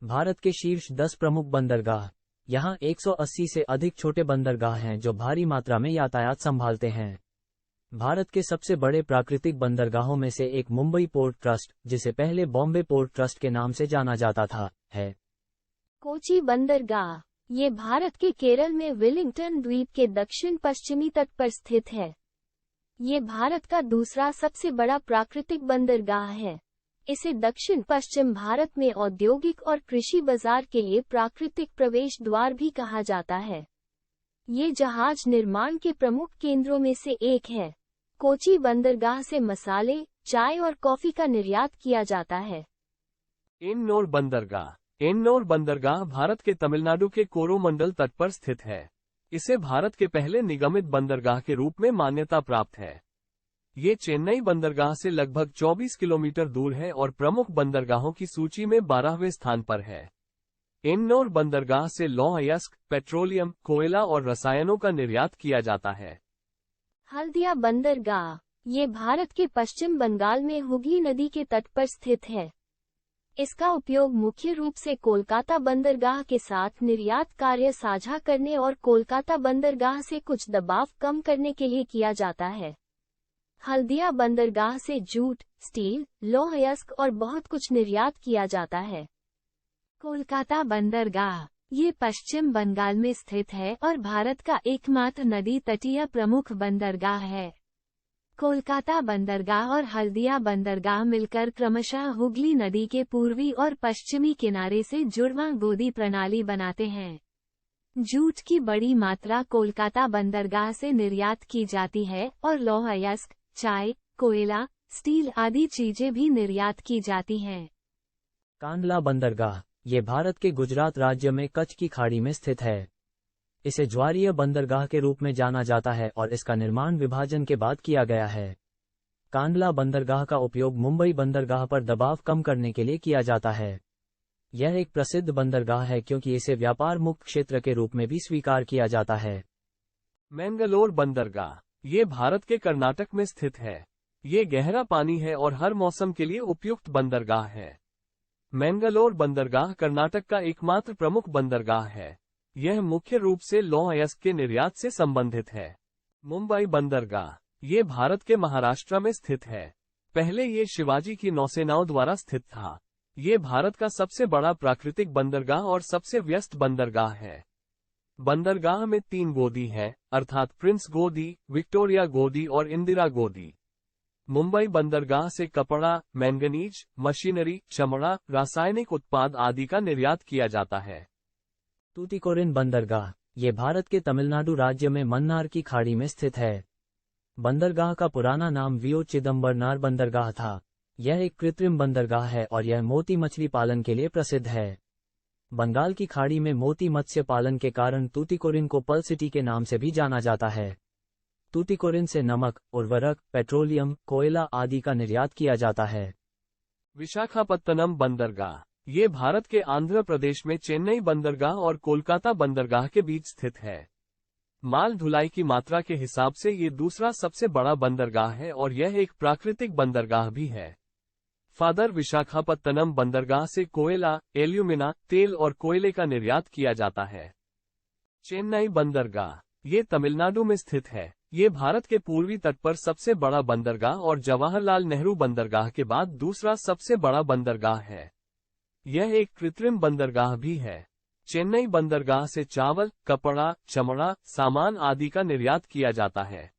भारत के शीर्ष 10 प्रमुख बंदरगाह। यहाँ 180 से अधिक छोटे बंदरगाह हैं जो भारी मात्रा में यातायात संभालते हैं। भारत के सबसे बड़े प्राकृतिक बंदरगाहों में से एक मुंबई पोर्ट ट्रस्ट, जिसे पहले बॉम्बे पोर्ट ट्रस्ट के नाम से जाना जाता था, है। कोची बंदरगाह, ये भारत के केरल में वेलिंगटन द्वीप के दक्षिण पश्चिमी तट पर स्थित है। ये भारत का दूसरा सबसे बड़ा प्राकृतिक बंदरगाह है। इसे दक्षिण पश्चिम भारत में औद्योगिक और कृषि बाजार के लिए प्राकृतिक प्रवेश द्वार भी कहा जाता है। ये जहाज निर्माण के प्रमुख केंद्रों में से एक है। कोची बंदरगाह से मसाले, चाय और कॉफी का निर्यात किया जाता है। एन्नोर बंदरगाह। एन्नोर बंदरगाह भारत के तमिलनाडु के कोरोमंडल तट पर स्थित है। इसे भारत के पहले निगमित बंदरगाह के रूप में मान्यता प्राप्त है। ये चेन्नई बंदरगाह से लगभग 24 किलोमीटर दूर है और प्रमुख बंदरगाहों की सूची में 12वें स्थान पर है। एन्नोर बंदरगाह से लौह अयस्क, पेट्रोलियम, कोयला और रसायनों का निर्यात किया जाता है। हल्दिया बंदरगाह, ये भारत के पश्चिम बंगाल में हुगली नदी के तट पर स्थित है। इसका उपयोग मुख्य रूप से कोलकाता बंदरगाह के साथ निर्यात कार्य साझा करने और कोलकाता बंदरगाह से कुछ दबाव कम करने के लिए किया जाता है। हल्दिया बंदरगाह से जूट, स्टील, लौह अयस्क और बहुत कुछ निर्यात किया जाता है। कोलकाता बंदरगाह, ये पश्चिम बंगाल में स्थित है और भारत का एकमात्र नदी तटीय प्रमुख बंदरगाह है। कोलकाता बंदरगाह और हल्दिया बंदरगाह मिलकर क्रमशः हुगली नदी के पूर्वी और पश्चिमी किनारे से जुड़वां गोदी प्रणाली बनाते हैं। जूट की बड़ी मात्रा कोलकाता बंदरगाह से निर्यात की जाती है और लौह अयस्क, चाय, कोयला, स्टील आदि चीजें भी निर्यात की जाती हैं। कांडला बंदरगाह, ये भारत के गुजरात राज्य में कच्छ की खाड़ी में स्थित है। इसे ज्वारीय बंदरगाह के रूप में जाना जाता है और इसका निर्माण विभाजन के बाद किया गया है। कांडला बंदरगाह का उपयोग मुंबई बंदरगाह पर दबाव कम करने के लिए किया जाता है। यह एक प्रसिद्ध बंदरगाह है क्योंकि इसे व्यापार मुक्त क्षेत्र के रूप में भी स्वीकार किया जाता है। मैंगलोर बंदरगाह, ये भारत के कर्नाटक में स्थित है। ये गहरा पानी है और हर मौसम के लिए उपयुक्त बंदरगाह है। मैंगलोर बंदरगाह कर्नाटक का एकमात्र प्रमुख बंदरगाह है। यह मुख्य रूप से लौह अयस्क के निर्यात से संबंधित है। मुंबई बंदरगाह, ये भारत के महाराष्ट्र में स्थित है। पहले ये शिवाजी की नौसेनाओं द्वारा स्थित था। ये भारत का सबसे बड़ा प्राकृतिक बंदरगाह और सबसे व्यस्त बंदरगाह है। बंदरगाह में 3 गोदी हैं, अर्थात प्रिंस गोदी, विक्टोरिया गोदी और इंदिरा गोदी। मुंबई बंदरगाह से कपड़ा, मैंगनीज, मशीनरी, चमड़ा, रासायनिक उत्पाद आदि का निर्यात किया जाता है। तूतीकोरिन बंदरगाह, ये भारत के तमिलनाडु राज्य में मन्नार की खाड़ी में स्थित है। बंदरगाह का पुराना नाम वीओ चिदम्बरनार बंदरगाह था। यह एक कृत्रिम बंदरगाह है और यह मोती मछली पालन के लिए प्रसिद्ध है। बंगाल की खाड़ी में मोती मत्स्य पालन के कारण तूतीकोरिन को पर्ल सिटी के नाम से भी जाना जाता है। तूतीकोरिन से नमक, उर्वरक, पेट्रोलियम, कोयला आदि का निर्यात किया जाता है। विशाखापत्तनम बंदरगाह, ये भारत के आंध्र प्रदेश में चेन्नई बंदरगाह और कोलकाता बंदरगाह के बीच स्थित है। माल ढुलाई की मात्रा के हिसाब से ये दूसरा सबसे बड़ा बंदरगाह है और यह एक प्राकृतिक बंदरगाह भी है। फादर विशाखापत्तनम बंदरगाह से कोयला, एल्यूमिना, तेल और कोयले का निर्यात किया जाता है। चेन्नई बंदरगाह, ये तमिलनाडु में स्थित है। ये भारत के पूर्वी तट पर सबसे बड़ा बंदरगाह और जवाहरलाल नेहरू बंदरगाह के बाद दूसरा सबसे बड़ा बंदरगाह है। यह एक कृत्रिम बंदरगाह भी है। चेन्नई बंदरगाह से चावल, कपड़ा, चमड़ा, सामान आदि का निर्यात किया जाता है।